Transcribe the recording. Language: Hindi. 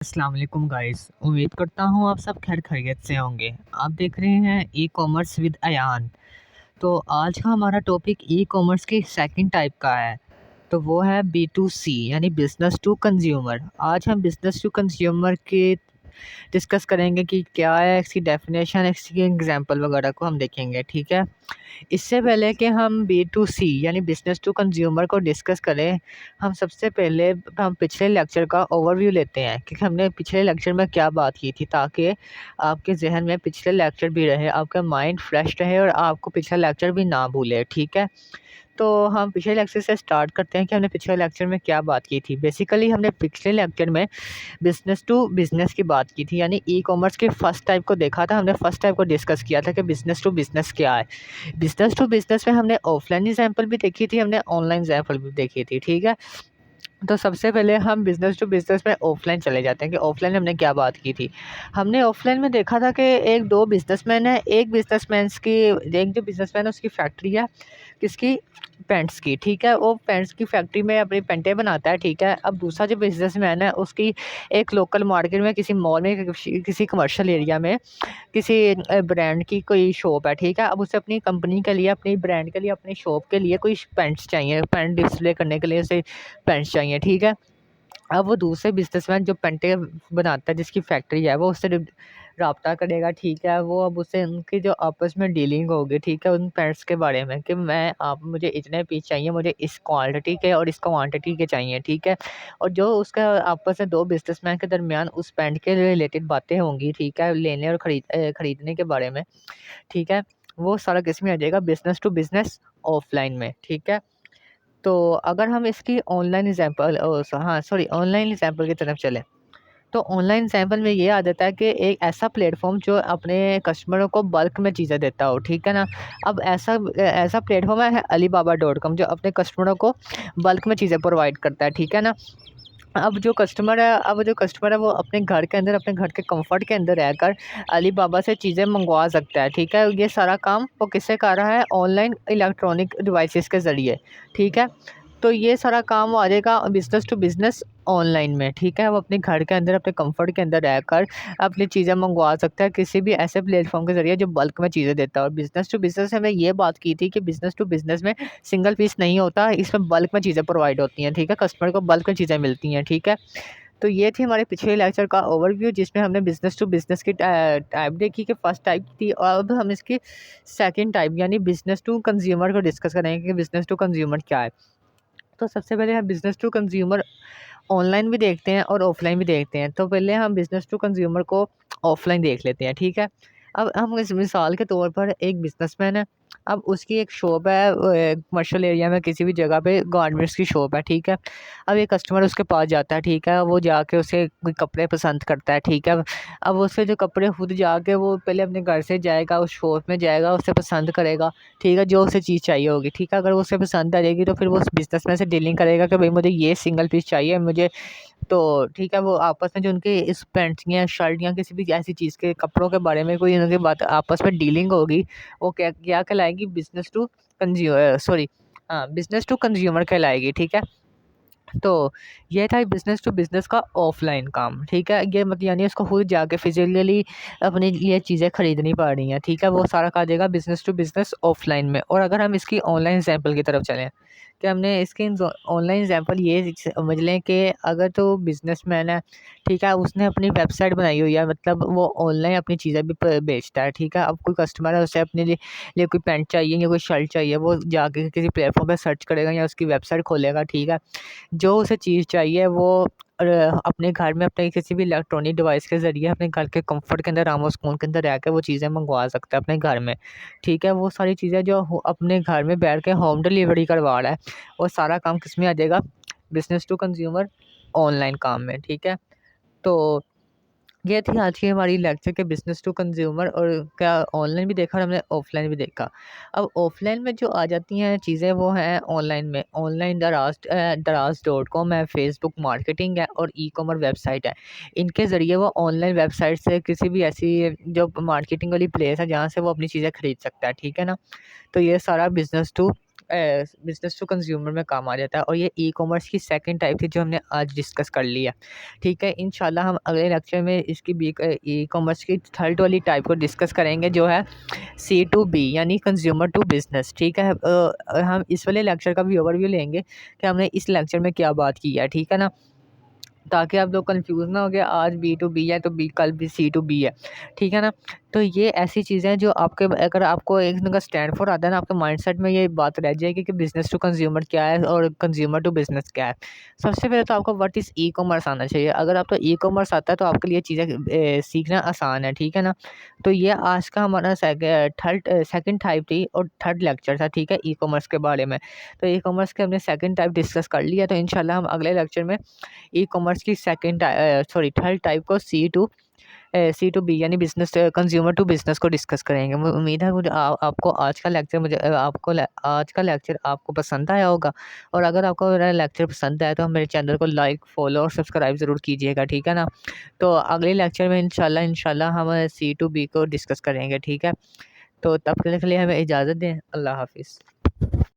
अस्सलाम वालेकुम गाइस। उम्मीद करता हूँ आप सब खैर खैरियत से होंगे। आप देख रहे हैं ई कॉमर्स विद अयान। तो आज का हमारा टॉपिक ई कॉमर्स की सेकंड टाइप का है। तो वो है बी टू सी यानी बिज़नेस टू कंज्यूमर। आज हम बिज़नेस टू कंज्यूमर के डिस्कस करेंगे कि क्या है इसकी डेफिनेशन, इसकी एग्जांपल वगैरह को हम देखेंगे। ठीक है। इससे पहले कि हम बी टू सी यानी बिज़नेस टू कंज्यूमर को डिस्कस करें, हम सबसे पहले हम पिछले लेक्चर का ओवरव्यू लेते हैं कि हमने पिछले लेक्चर में क्या बात की थी, ताकि आपके जहन में पिछले लेक्चर भी रहे, आपका माइंड फ्रेश रहे और आपको पिछला लेक्चर भी ना भूले। ठीक है। तो हम पिछले लेक्चर से स्टार्ट करते हैं कि हमने पिछले लेक्चर में क्या बात की थी। बेसिकली हमने पिछले लेक्चर में बिज़नेस टू बिज़नेस की बात की थी, यानी ई कॉमर्स के फर्स्ट टाइप को देखा था। हमने फर्स्ट टाइप को डिस्कस किया था कि बिज़नेस टू बिज़नेस क्या है। बिज़नेस टू बिज़नेस में हमने ऑफलाइन एग्जाम्पल भी देखी थी, हमने ऑनलाइन एग्जाम्पल भी देखी थी। ठीक है। तो सबसे पहले हम बिज़नेस टू बिज़नेस में ऑफलाइन चले जाते हैं कि ऑफलाइन हमने क्या बात की थी। हमने ऑफलाइन में देखा था कि एक दो बिजनेसमैन है, एक जो बिजनेसमैन है उसकी फैक्ट्री है, किसकी, पैंट्स की। ठीक है। वो पैंट्स की फैक्ट्री में अपनी पैंटें बनाता है। ठीक है। अब दूसरा जो बिजनेसमैन है उसकी एक लोकल मार्केट में, किसी मॉल में, किसी कमर्शियल एरिया में किसी ब्रांड की कोई शॉप है। ठीक है। अब उसे अपनी कंपनी के लिए, अपनी ब्रांड के लिए, अपनी शॉप के लिए कोई पैंट्स चाहिए, पैंट डिस्प्ले करने के लिए उसे पैंट्स चाहिए। ठीक है। अब वो दूसरे बिजनेसमैन जो पेंटे बनाता है, जिसकी फैक्ट्री है, वो उससे राब्ता करेगा। ठीक है। वो अब उससे उनकी जो आपस में डीलिंग होगी, ठीक है, उन पैंट्स के बारे में कि मुझे इतने पीस चाहिए, मुझे इस क्वालिटी के और इस क्वांटिटी के चाहिए। ठीक है। और जो उसका आपस में दो बिजनेसमैन के दरमियान उस पैंट के रिलेटेड बातें होंगी, ठीक है, लेने और खरीदने के बारे में। ठीक है। वो सारा किस में आ जाएगा, बिजनेस टू बिजनेस ऑफलाइन में। ठीक है। तो अगर हम इसकी ऑनलाइन एग्जांपल हाँ सॉरी ऑनलाइन एग्जांपल की तरफ चलें, तो ऑनलाइन एग्जांपल में ये आ जाता है कि एक ऐसा प्लेटफॉर्म जो अपने कस्टमरों को बल्क में चीज़ें देता हो। ठीक है ना। अब ऐसा ऐसा प्लेटफॉर्म है alibaba.com, जो अपने कस्टमरों को बल्क में चीज़ें प्रोवाइड करता है। ठीक है ना। अब जो कस्टमर है वो अपने घर के अंदर, अपने घर के कंफर्ट के अंदर रहकर अलीबाबा से चीज़ें मंगवा सकता है। ठीक है। ये सारा काम वो किससे कर रहा है, ऑनलाइन इलेक्ट्रॉनिक डिवाइसेस के ज़रिए। ठीक है। तो ये सारा काम आ जाएगा बिज़नेस टू बिज़नेस ऑनलाइन में। ठीक है। वो अपने घर के अंदर, अपने कंफर्ट के अंदर रहकर अपनी चीज़ें मंगवा सकता है किसी भी ऐसे प्लेटफॉर्म के ज़रिए जो बल्क में चीज़ें देता है। और बिज़नेस टू बिज़नेस में ये बात की थी कि बिज़नेस टू बिज़नेस में सिंगल पीस नहीं होता, इसमें बल्क में चीज़ें प्रोवाइड होती हैं। ठीक है। कस्टमर को बल्क में चीज़ें मिलती हैं। ठीक है। तो ये थी हमारे पिछले लेक्चर का ओवरव्यू, जिसमें हमने बिज़नेस टू बिज़नेस की टाइप देखी कि फर्स्ट टाइप थी, और अब हम इसकी सेकंड टाइप यानी बिज़नेस टू कंज्यूमर को डिस्कस करेंगे कि बिज़नेस टू कंज्यूमर क्या है। तो सबसे पहले हम बिज़नेस टू कंज्यूमर ऑनलाइन भी देखते हैं और ऑफ़लाइन भी देखते हैं। तो पहले हम बिज़नेस टू कंज्यूमर को ऑफ़लाइन देख लेते हैं। ठीक है। अब हम इस मिसाल के तौर पर एक बिज़नेसमैन है। अब उसकी एक शॉप है कमर्शियल एरिया में, किसी भी जगह पे गारमेंट्स की शॉप है। ठीक है। अब एक कस्टमर उसके पास जाता है। ठीक है। वो जाके उसे कोई कपड़े पसंद करता है। ठीक है। अब उससे जो कपड़े खुद जाके वो पहले अपने घर से जाएगा, उस शॉप में जाएगा, उससे पसंद करेगा। ठीक है। जो उसे चीज़ चाहिए होगी। ठीक है। अगर वो उसे पसंद आ जाएगी तो फिर वो उस बिज़नेसमैन से डीलिंग करेगा कि भाई मुझे ये सिंगल पीस चाहिए मुझे। तो ठीक है। वो आपस में जो उनके इस पैंट्स या शर्ट या किसी भी ऐसी चीज़ के कपड़ों के बारे में कोई उनकी बात आपस में डीलिंग होगी, वो क्या क्या कहलाएगी, बिज़नेस टू कंज्यूमर कहलाएगी। ठीक है। तो ये था बिज़नेस टू बिज़नेस का ऑफ़लाइन काम। ठीक है। ये मतलब यानी उसको खुद जाके फिज़िकली अपने लिए चीज़ें खरीदनी पड़ रही हैं। ठीक है। वो सारा आ जाएगा बिज़नेस टू बिज़नेस ऑफ़लाइन में। और अगर हम इसकी ऑनलाइन एग्ज़ाम्पल की तरफ चलें, कि हमने इसकी ऑनलाइन एग्ज़ाम्पल ये समझ लें कि अगर तो बिज़नेसमैन है, ठीक है, उसने अपनी वेबसाइट बनाई हुई है, मतलब वो ऑनलाइन अपनी चीज़ें भी बेचता है। ठीक है। अब कोई कस्टमर है, उसे अपने लिए कोई पैंट चाहिए या कोई शर्ट चाहिए, वो जाके किसी प्लेटफॉर्म पर सर्च करेगा या उसकी वेबसाइट खोलेगा। ठीक है। जो उसे चीज़ चाहिए वो अपने घर में, अपने किसी भी इलेक्ट्रॉनिक डिवाइस के ज़रिए अपने घर के कंफर्ट के अंदर, आराम और सुकून के अंदर रह के वो चीज़ें मंगवा सकता है अपने घर में। ठीक है। वो सारी चीज़ें जो अपने घर में बैठ के होम डिलीवरी करवा रहा है, वो सारा काम किस में आ जाएगा, बिज़नेस टू कंज्यूमर ऑनलाइन काम में। ठीक है। तो ये थी आज की हमारी लेक्चर के बिज़नेस टू कंज्यूमर, और क्या ऑनलाइन भी देखा और हमने ऑफ़लाइन भी देखा। अब ऑफ़लाइन में जो आ जाती हैं चीज़ें वो हैं ऑनलाइन में, ऑनलाइन दराज़.com है, फ़ेसबुक मार्केटिंग है और ई-कॉमर्स वेबसाइट है। इनके ज़रिए वो ऑनलाइन वेबसाइट से किसी भी ऐसी जो मार्केटिंग वाली प्लेस है जहाँ से वो अपनी चीज़ें खरीद सकता है। ठीक है ना। तो ये सारा business to business to consumer में काम आ जाता है। और ये ई कॉमर्स की सेकंड टाइप थी जो हमने आज डिस्कस कर लिया। ठीक है, इंशाल्लाह हम अगले लेक्चर में इसकी ई कॉमर्स की थर्ड वाली टाइप को डिस्कस करेंगे जो है सी टू बी यानी कंज्यूमर टू बिज़नेस। ठीक है, हम इस वाले लेक्चर का भी ओवरव्यू लेंगे कि हमने इस लेक्चर में क्या बात की है। ठीक है ना, ताकि आप लोग कंफ्यूज ना हो गया आज बी टू बी है तो बी कल भी सी टू बी है। ठीक है ना, तो ये ऐसी चीज़ें हैं जो आपके अगर आपको एक दिन का स्टैंड फॉर आता है ना, आपके माइंडसेट में ये बात रह जाएगी कि बिज़नेस टू कंज्यूमर क्या है और कंज्यूमर टू बिज़नेस क्या है। सबसे पहले तो आपको व्हाट इज़ ई कॉमर्स आना चाहिए। अगर आपको ई कॉमर्स आता है तो आपके लिए चीज़ें सीखना आसान है। ठीक है ना, तो ये आज का हमारा सेकंड टाइप थी और थर्ड लेक्चर था। ठीक है, ई कॉमर्स के बारे में। तो ई कॉमर्स के हमने सेकंड टाइप डिस्कस कर लिया, तो इंशाल्लाह हम अगले लेक्चर में ई कॉमर्स की थर्ड टाइप को सी टू बी यानी बिजनेस कंज्यूमर टू बिजनेस को डिस्कस करेंगे। मुझे उम्मीद है आपको आज का लेक्चर आपको पसंद आया होगा। और अगर आपको मेरा लेक्चर पसंद आया तो मेरे चैनल को लाइक फॉलो और सब्सक्राइब ज़रूर कीजिएगा। ठीक है ना, तो अगले लेक्चर में इंशाल्लाह हम सी टू बी को डिस्कस करेंगे। ठीक है, तो तब तक के लिए हमें इजाज़त दें। अल्लाह हाफिज़।